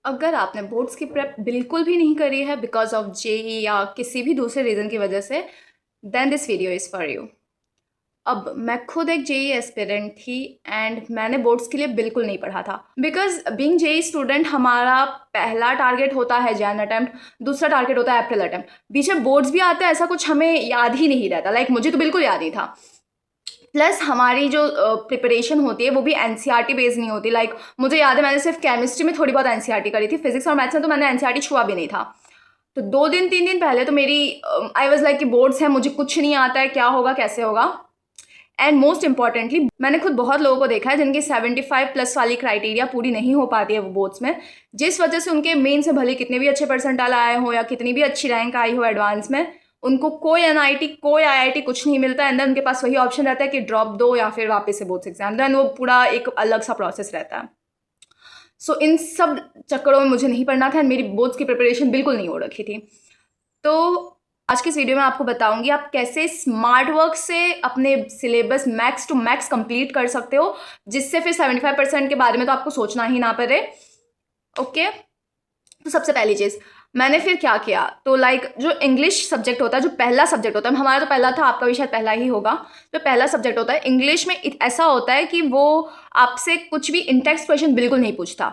अगर आपने बोर्ड्स की प्रेप बिल्कुल भी नहीं करी है बिकॉज ऑफ जेई या किसी भी दूसरे रीज़न की वजह से, then this video is for you. अब मैं खुद एक जेई एस्पिरेंट थी एंड मैंने बोर्ड्स के लिए बिल्कुल नहीं पढ़ा था बिकॉज बीइंग जेई स्टूडेंट हमारा पहला टारगेट होता है जैन अटेम्प्ट, दूसरा टारगेट होता है अप्रैल अटेम्प्ट, बीच में बोर्ड्स भी आते हैं, ऐसा कुछ हमें याद ही नहीं रहता। लाइक मुझे तो बिल्कुल याद नहीं था। प्लस हमारी जो प्रिपरेशन होती है वो भी एनसीईआरटी बेस्ड नहीं होती। लाइक मुझे याद है मैंने सिर्फ केमिस्ट्री में थोड़ी बहुत एनसीईआरटी करी थी, फिजिक्स और मैथ्स में तो मैंने एनसीईआरटी छुआ भी नहीं था। तो 2 दिन 3 दिन पहले तो मेरी आई वाज लाइक कि बोर्ड्स हैं, मुझे कुछ नहीं आता है, क्या होगा कैसे होगा। एंड मोस्ट इंपॉर्टेंटली मैंने खुद बहुत लोगों को देखा है जिनकी 75+ वाली क्राइटेरिया पूरी नहीं हो पाती है वो बोर्ड्स में, जिस वजह से उनके मेन से भले कितने भी अच्छे परसेंटाइल आए हो या कितनी भी अच्छी रैंक आई हो एडवांस में, उनको कोई एनआईटी कोई आईआईटी कुछ नहीं मिलता। एंड देन उनके पास वही ऑप्शन रहता है कि ड्रॉप दो या फिर वापस से बोर्ड्स एग्जाम दो, एंड वो पूरा एक अलग सा प्रोसेस रहता है। सो इन सब चक्करों में मुझे नहीं पढ़ना था एंड मेरी बोर्ड्स की प्रिपरेशन बिल्कुल नहीं हो रखी थी। तो आज की इस वीडियो में आपको बताऊंगी आप कैसे स्मार्ट वर्क से अपने syllabus max to max complete कर सकते हो, जिससे फिर 75% के बारे में तो आपको सोचना ही ना पड़े। ओके, तो सबसे पहली चीज़ मैंने फिर क्या किया, तो लाइक जो इंग्लिश सब्जेक्ट होता है, जो पहला सब्जेक्ट होता है, हमारा तो पहला था, आपका भी शायद पहला ही होगा। जो पहला सब्जेक्ट होता है इंग्लिश में ऐसा होता है कि वो आपसे कुछ भी इंटेक्स्ट क्वेश्चन बिल्कुल नहीं पूछता।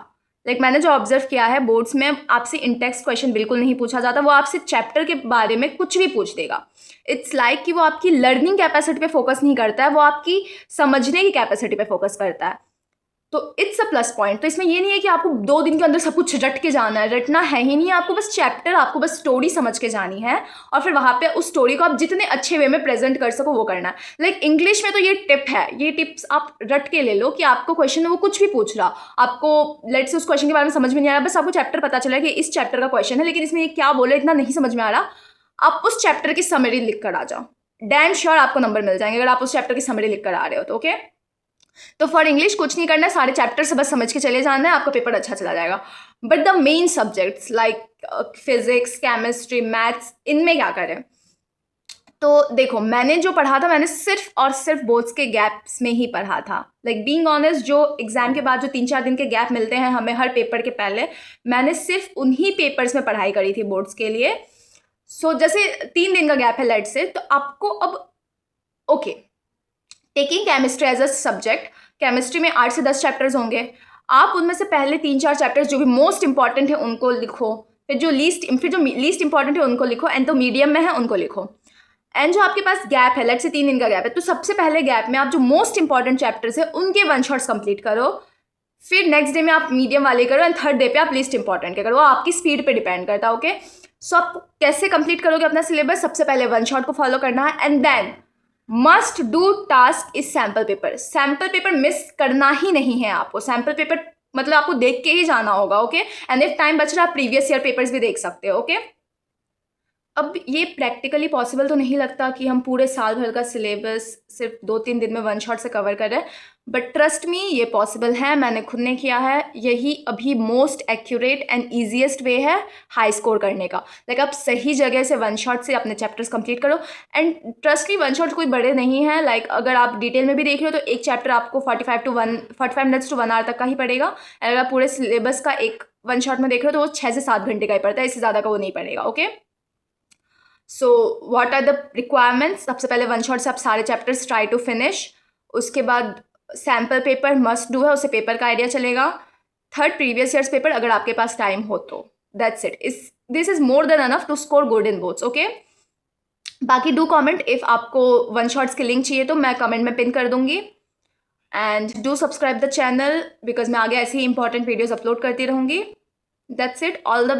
लाइक मैंने जो ऑब्जर्व किया है बोर्ड्स में आपसे इंटेक्स्ट क्वेश्चन बिल्कुल नहीं पूछा जाता, वो आपसे चैप्टर के बारे में कुछ भी पूछ देगा। इट्स लाइक कि वो आपकी लर्निंग कैपेसिटी पे फोकस नहीं करता है, वो आपकी समझने की कैपेसिटी पे फोकस करता है। तो इट्स अ प्लस पॉइंट। तो इसमें ये नहीं है कि आपको 2 दिन के अंदर सब कुछ रट के जाना है, रटना है ही नहीं है। आपको बस चैप्टर, आपको बस स्टोरी समझ के जानी है और फिर वहाँ पे उस स्टोरी को आप जितने अच्छे वे में प्रेजेंट कर सको वो करना है। लाइक इंग्लिश में तो ये टिप है, ये टिप्स आप रट के ले लो कि आपको क्वेश्चन में वो कुछ भी पूछ रहा, आपको लेट्स से उस क्वेश्चन के बारे में समझ में नहीं आ रहा, बस आपको चैप्टर पता चला कि इस चैप्टर का क्वेश्चन है, लेकिन इसमें ये क्या बोले इतना नहीं समझ में आ रहा, आप उस चैप्टर की समरी लिख कर आ जाओ, डैम श्योर आपको नंबर मिल जाएंगे अगर आप उस चैप्टर की समरी लिख कर आ रहे हो तो। ओके, तो फॉर इंग्लिश कुछ नहीं करना है, सारे चैप्टर से बस समझ के चले जाना है, आपका पेपर अच्छा चला जाएगा। But the main subjects like physics, chemistry, maths, इनमें क्या करें? तो देखो मैंने जो पढ़ा था मैंने सिर्फ और सिर्फ बोर्ड्स के गैप्स में ही पढ़ा था। लाइक बीइंग ऑनेस्ट, जो एग्जाम के बाद जो 3-4 दिन के गैप मिलते हैं हमें हर पेपर के पहले, मैंने सिर्फ उन्हीं पेपर्स में पढ़ाई करी थी बोर्ड्स के लिए। सो जैसे 3 दिन का गैप है लेट्स से, तो आपको अब okay, taking chemistry as a subject, chemistry में 8 से 10 चैप्टर्स होंगे। आप उनमें से पहले 3-4 चैप्टर्स जो भी मोस्ट इंपॉर्टेंट है उनको लिखो, फिर जो लीस्ट इंपॉर्टेंट है उनको लिखो, एंड तो मीडियम में है उनको लिखो। एंड जो आपके पास गैप है लेट्स से 3 दिन का गैप है, तो सबसे पहले गैप में आप जो मोस्ट इंपॉर्टेंट चैप्टर्स है उनके 1 शॉट्स कंप्लीट करो। फिर नेक्स्ट डे में आप मीडियम वाले करो एंड थर्ड डे पे आप लीस्ट इंपॉर्टेंट के करो। वो आपकी स्पीड पे डिपेंड करता है। ओके, सो आप कैसे कंप्लीट करोगे अपना सिलेबस? सबसे पहले 1 शॉट को फॉलो करना है and then must do task is sample paper. Sample paper miss करना ही नहीं है आपको। सैम्पल पेपर मतलब आपको देख के ही जाना होगा। ओके, एंड इफ टाइम बच रहा है आप प्रीवियस ईयर पेपर्स भी देख सकते हो। ओके, अब ये प्रैक्टिकली पॉसिबल तो नहीं लगता कि हम पूरे साल भर का सिलेबस सिर्फ 2-3 दिन में 1 शॉट से कवर करें, बट ट्रस्ट मी ये पॉसिबल है, मैंने खुद ने किया है। यही अभी most accurate and easiest way है हाई स्कोर करने का। लाइक आप सही जगह से 1 शॉट से अपने चैप्टर्स कंप्लीट करो एंड ट्रस्ट मी 1 शॉट कोई बड़े नहीं है। लाइक अगर आप डिटेल में भी देख रहे हो तो एक चैप्टर आपको 45 मिनट्स टू 1 आवर तक का ही पड़ेगा। अगर आप पूरे सिलेबस का एक 1 शॉट में देख रहे हो तो वो 6 से 7 घंटे का ही पड़ता है, इससे ज़्यादा का वो नहीं पड़ेगा। Okay, so what are the requirements? सबसे पहले 1 शॉट से आप सारे चैप्टर्स ट्राई टू फिनिश। उसके बाद सैम्पल पेपर मस्ट डू है, उससे पेपर का आइडिया चलेगा। थर्ड, प्रीवियस ईयर्स पेपर अगर आपके पास टाइम हो तो। That's it, this is more than enough to score good in boards. Okay, बाकी डू कमेंट इफ आपको 1 शॉट्स की लिंक चाहिए तो मैं कमेंट में पिन कर दूंगी। And do subscribe the channel because मैं आगे ऐसी ही इंपॉर्टेंट वीडियोज अपलोड करती रहूंगी। That's it, all the